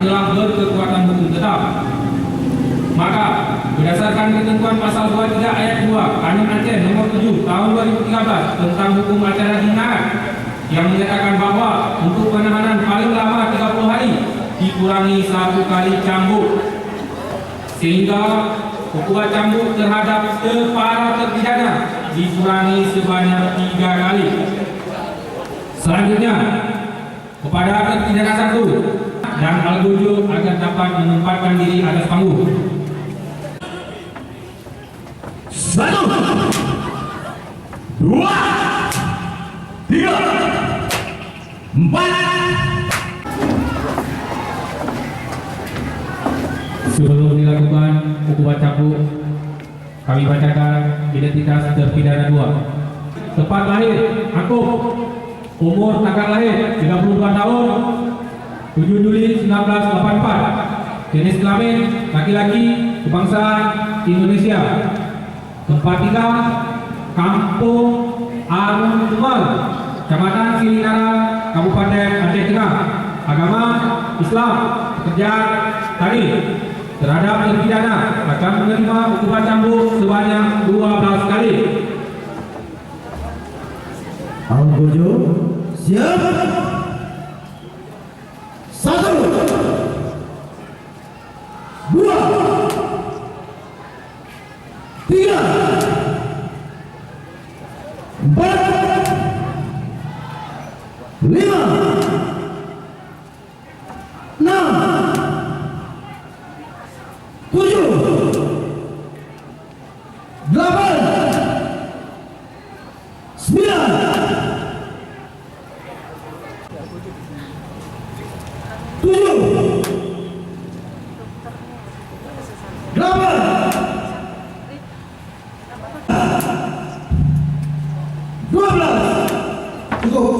telah berkekuatan hukum tetap. Maka berdasarkan ketentuan pasal 23 ayat 2 Kanun Aceh nomor 7 tahun 2013 tentang hukum acara jinayat yang menyatakan bahwa untuk penahanan paling lama 30 hari dikurangi 1 kali cambuk, sehingga hukuman cambuk terhadap para terpidana dikurangi sebanyak 3 kali. Selanjutnya, kepada terpidana 1 dan Al-Gojo agar dapat menempatkan diri atas panggung. 1, 2, 3, 4. Sebelum dilakukan hukuman cambuk, kami bacakan identitas terpidana 2. Tempat lahir Akub, umur tanggal lahir 32 tahun, 7 Juli 1984, jenis kelamin laki-laki, kebangsaan Indonesia. Tempat tinggal Kampung Arung Tumal, Kecamatan Silinara, Kabupaten Aceh Tengah. Agama Islam. Pekerjaan tani. Terhadap terpidana akan menerima hukuman cambuk sebanyak 12 kali. Al-Gojo siap. 1, 2, 3, 4, 5, 6, 7, 8, 9, 7, 8, 12. Cukup.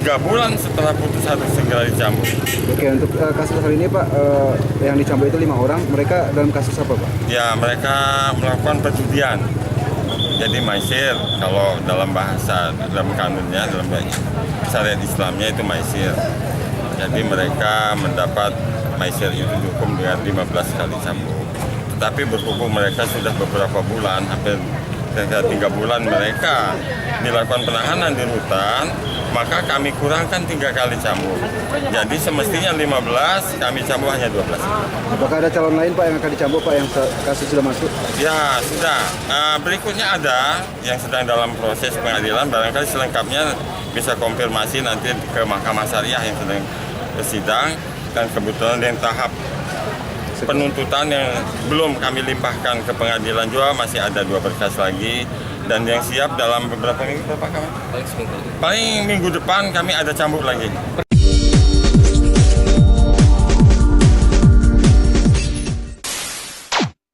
3 bulan setelah putus harus segera dicambuk. Oke, untuk kasus hari ini Pak, yang dicambuk itu 5 orang. Mereka dalam kasus apa Pak? Ya, mereka melakukan perjudian. Jadi maisir, kalau dalam bahasa, dalam kanunnya, dalam syariat Islamnya itu maisir. Jadi mereka mendapat maisir itu dihukum dengan 15 kali cambuk. Tetapi berhubung mereka sudah beberapa bulan, hampir 3 bulan mereka dilakukan penahanan di rutan, maka kami kurangkan 3 kali cambuk. Jadi semestinya 15, kami cambuk hanya 12. Apakah ada calon lain Pak yang akan dicambuk Pak yang kasus sudah masuk? Ya, sudah. Berikutnya ada yang sedang dalam proses pengadilan, barangkali selengkapnya bisa konfirmasi nanti ke Mahkamah Syariah yang sedang bersidang, dan kebetulan yang tahap penuntutan yang belum kami limpahkan ke pengadilan juga masih ada 2 berkas lagi, dan yang siap dalam beberapa minggu, Pak kawan? Paling minggu depan kami ada cambuk lagi.